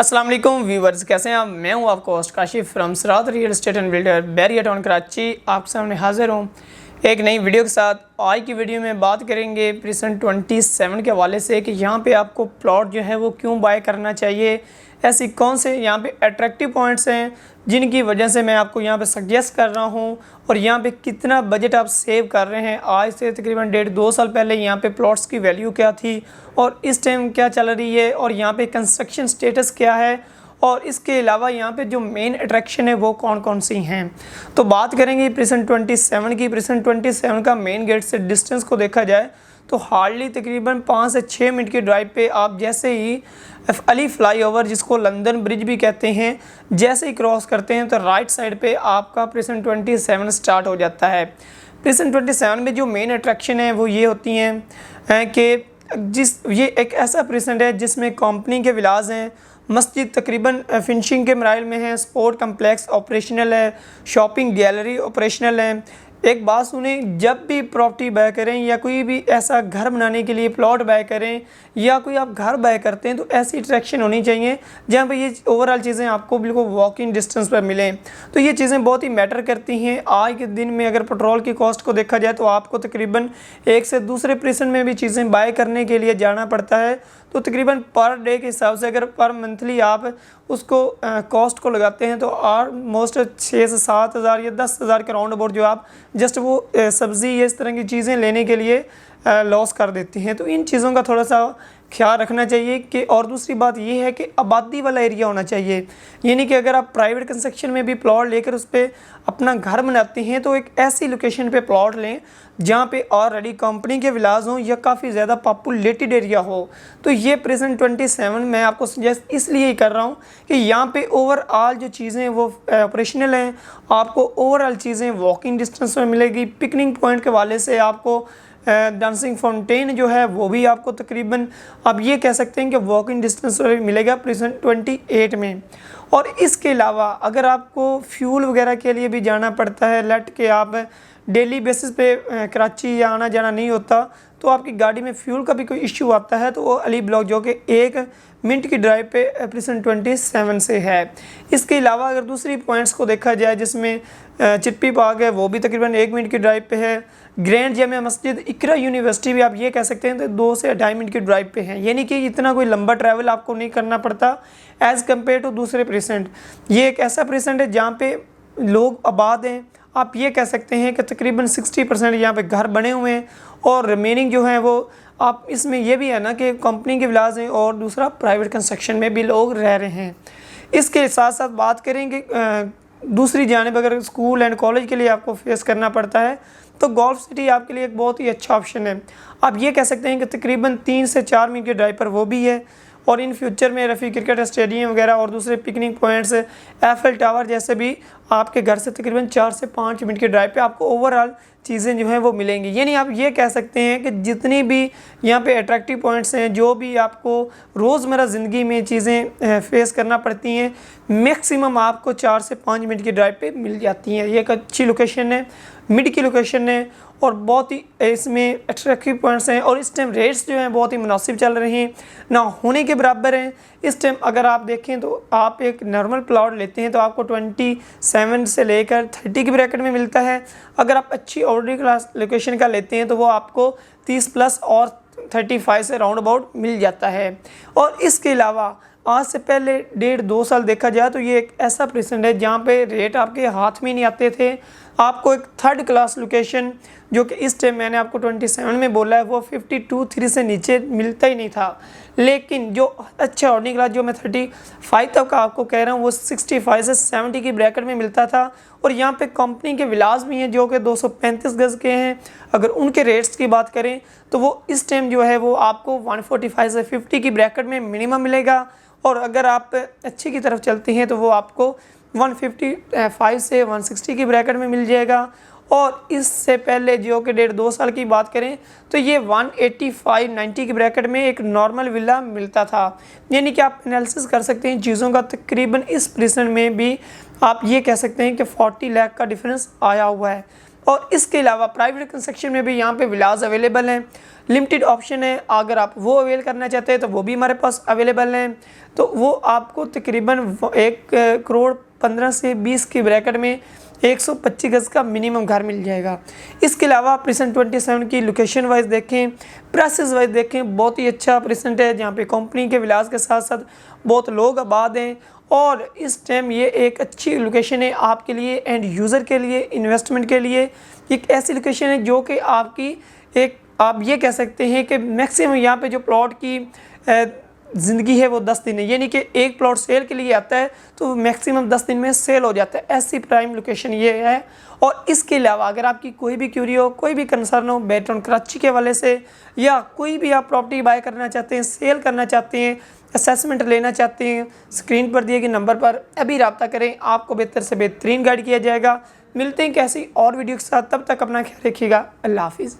अस्सलाम वालेकुम व्यूवर्स, कैसे हैं आप। मैं हूं आपका host Kashif from Sarat real estate and builder Bahria Town Karachi. आप सामने हाजिर हूं एक नई वीडियो के साथ। आज की वीडियो में बात करेंगे प्रिसन 27 के हवाले से कि यहां पे आपको प्लॉट जो है वो क्यों बाय करना चाहिए, ऐसी कौन से यहाँ पे अट्रैक्टिव पॉइंट्स हैं जिनकी वजह से मैं आपको यहाँ पे सजेस्ट कर रहा हूँ, और यहाँ पे कितना बजट आप सेव कर रहे हैं। आज से तकरीबन 1.5-2 साल पहले यहाँ पे प्लॉट्स की वैल्यू क्या थी और इस टाइम क्या चल रही है, और यहाँ पे कंस्ट्रक्शन स्टेटस क्या है, और इसके अलावा यहाँ पे जो मेन अट्रैक्शन है वो कौन कौन सी हैं। तो बात करेंगे प्रिसन 27 की। प्रिसन 27 का मेन गेट से डिस्टेंस को देखा जाए तो हार्डली तकरीबन 5 से 6 मिनट की ड्राइव पे आप जैसे ही अली फ्लाईओवर, जिसको लंदन ब्रिज भी कहते हैं, जैसे ही क्रॉस करते हैं तो राइट साइड पे आपका प्रिसन 27 स्टार्ट हो जाता है। प्रिसन 27 में जो मेन अट्रैक्शन है वो ये होती हैं कि ये एक ऐसा प्रिसन है जिसमें कंपनी के विलाज हैं, मस्जिद तकरीबन फिनिशिंग के मराइल में है, स्पोर्ट कम्प्लेक्स ऑपरेशनल है, शॉपिंग गैलरी ऑपरेशनल है। एक बात सुने, जब भी प्रॉपर्टी बाय करें या कोई भी ऐसा घर बनाने के लिए प्लॉट बाय करें या कोई आप घर बाय करते हैं तो ऐसी अट्रैक्शन होनी चाहिए जहाँ पे ये ओवरऑल चीज़ें आपको बिल्कुल वॉकिंग डिस्टेंस पर मिलें। तो ये चीज़ें बहुत ही मैटर करती हैं। आज के दिन में अगर पेट्रोल की कॉस्ट को देखा जाए तो आपको तकरीबन एक से दूसरे प्रिसन में भी चीज़ें बाय करने के लिए जाना पड़ता है। तो तकरीबन पर डे के हिसाब से अगर पर मंथली आप उसको कॉस्ट को लगाते हैं तो ऑलमोस्ट 6 से 7 हज़ार या 10 हज़ार के राउंड अबाउट जो आप जस्ट वो सब्ज़ी या इस तरह की चीज़ें लेने के लिए लॉस कर देती हैं। तो इन चीज़ों का थोड़ा सा ख्याल रखना चाहिए कि, और दूसरी बात ये है कि आबादी वाला एरिया होना चाहिए। यानी कि अगर आप प्राइवेट कंस्ट्रक्शन में भी प्लॉट लेकर उस पर अपना घर बनाते हैं तो एक ऐसी लोकेशन पे प्लॉट लें जहाँ पे ऑलरेडी कंपनी के विलाज हों या काफ़ी ज़्यादा पॉपुलेटेड एरिया हो। तो ये प्रिसन 27 मैं आपको सजेस्ट इसलिए ही कर रहा हूँ कि यहाँ पे ओवरऑल जो चीज़ें वो ऑपरेशनल हैं, आपको ओवरऑल चीज़ें वॉकिंग डिस्टेंस में मिलेगी। पिकनिक पॉइंट के वाले से आपको डांसिंग फाउंटेन जो है वो भी आपको तकरीबन आप ये कह सकते हैं कि वॉकिंग डिस्टेंस मिलेगा प्रिसन 28 में। और इसके अलावा अगर आपको फ्यूल वगैरह के लिए भी जाना पड़ता है, लेट के आप डेली बेसिस पे कराची या आना जाना नहीं होता तो आपकी गाड़ी में फ्यूल का भी कोई इश्यू आता है तो वो अली ब्लॉक जो कि 1 मिनट की ड्राइव पे प्रिसन 27 से है। इसके अलावा अगर दूसरी पॉइंट्स को देखा जाए जिसमें चिट्टी पार्क है वो भी तकरीबन 1 मिनट की ड्राइव पे है। ग्रैंड जामिया मस्जिद, इकरा यूनिवर्सिटी भी आप ये कह सकते हैं तो 2 से 2.5 मिनट की ड्राइव पे है। यानी कि इतना कोई लंबा ट्रैवल आपको नहीं करना पड़ता एज़ कम्पेयर टू दूसरे प्रिसेंट। ये एक ऐसा प्रिसेंट है जहाँ पे लोग आबाद हैं। आप ये कह सकते हैं कि तकरीबन 60% यहाँ पे घर बने हुए हैं और रिमेनिंग जो है वो आप इसमें ये भी है ना कि कंपनी के विलाज हैं और दूसरा प्राइवेट कंस्ट्रक्शन में भी लोग रह रहे हैं। इसके साथ साथ बात करेंगे दूसरी जानिब अगर स्कूल एंड कॉलेज के लिए आपको फेस करना पड़ता है तो गोल्फ सिटी आपके लिए एक बहुत ही अच्छा ऑप्शन है। आप ये कह सकते हैं कि तकरीबन 3 से 4 मिनट के ड्राइव पर वो भी है, और इन फ्यूचर में रफ़ी क्रिकेट स्टेडियम वगैरह और दूसरे पिकनिक पॉइंट्स, एफएल टावर जैसे भी आपके घर से तकरीबन 4 से 5 मिनट के ड्राइव पे आपको ओवरऑल चीज़ें जो हैं वो मिलेंगी। यानी आप ये कह सकते हैं कि जितनी भी यहाँ पे अट्रैक्टिव पॉइंट्स हैं, जो भी आपको रोज़मर्रा ज़िंदगी में चीज़ें फेस करना पड़ती हैं, मैक्सिमम आपको 4 से 5 मिनट की ड्राइव पे मिल जाती हैं। ये एक अच्छी लोकेशन है, मिड की लोकेशन है और बहुत ही इसमें अट्रैक्टिव पॉइंट्स हैं, और इस टाइम रेट्स जो हैं बहुत ही मुनासिब चल रहे हैं, ना होने के बराबर हैं। इस टाइम अगर आप देखें तो आप एक नॉर्मल प्लॉट लेते हैं तो आपको 27 से लेकर 30 की ब्रैकेट में मिलता है। अगर आप अच्छी ऑर्डरी क्लास लोकेशन का लेते हैं तो वो आपको 30 प्लस और 35 से राउंड अबाउट मिल जाता है। और इसके अलावा आज से पहले 1.5-2 साल देखा जाए तो ये एक ऐसा प्रेसेंट है जहाँ पे रेट आपके हाथ में नहीं आते थे। आपको एक 3rd क्लास लोकेशन जो कि इस टाइम मैंने आपको 27 में बोला है वो 52-3 से नीचे मिलता ही नहीं था, लेकिन जो अच्छा ऑर्डिनरी क्लास जो मैं 35 तक का आपको कह रहा हूँ वो 65 से 70 की ब्रैकेट में मिलता था। और यहाँ पे कंपनी के विलास भी हैं जो कि 235 गज़ के हैं। अगर उनके रेट्स की बात करें तो वो इस टाइम जो है वो आपको 145 से 50 की ब्रैकेट में मिनिमम मिलेगा, और अगर आप अच्छी की तरफ चलते हैं तो वो आपको 155 से 160 की ब्रैकेट में मिल जाएगा। और इससे पहले जो कि 1.5-2 साल की बात करें तो ये 185-90 की ब्रैकेट में एक नॉर्मल विला मिलता था। यानी कि आप एनालिसिस कर सकते हैं चीज़ों का। तकरीबन इस प्रिसन में भी आप ये कह सकते हैं कि 40 लाख का डिफरेंस आया हुआ है। और इसके अलावा प्राइवेट कंस्ट्रक्शन में भी यहाँ पे विलास अवेलेबल हैं, लिमिटेड ऑप्शन है, अगर आप वो अवेल करना चाहते हैं तो वो भी हमारे पास अवेलेबल हैं। तो वो आपको तकरीबन 1,15 से 20 के ब्रैकेट में 125 गज़ का मिनिमम घर मिल जाएगा। इसके अलावा प्रेजेंट 27 की लोकेशन वाइज देखें, प्राइसेस वाइज देखें, बहुत ही अच्छा प्रेजेंट है जहाँ पे कंपनी के विलास के साथ साथ बहुत लोग आबाद हैं और इस टाइम ये एक अच्छी लोकेशन है आपके लिए, एंड यूज़र के लिए, इन्वेस्टमेंट के लिए। एक ऐसी लोकेशन है जो कि आपकी एक आप ये कह सकते हैं कि मैक्सिमम यहाँ पे जो प्लॉट की ज़िंदगी है वो 10 दिन है, यानी कि एक प्लॉट सेल के लिए आता है तो मैक्सिमम 10 दिन में सेल हो जाता है। ऐसी प्राइम लोकेशन ये है। और इसके अलावा अगर आपकी कोई भी क्यूरी हो, कोई भी कंसर्न हो बेटर कराची के हवाले से, या कोई भी आप प्रॉपर्टी बाय करना चाहते हैं, सेल करना चाहते हैं, असेसमेंट लेना चाहते हैं, स्क्रीन पर दिए गए नंबर पर अभी रब्ता करें, आपको बेहतर से बेहतरीन गाइड किया जाएगा। मिलते हैं कैसी और वीडियो के साथ, तब तक अपना ख्याल रखिएगा। अल्लाह हाफिज़।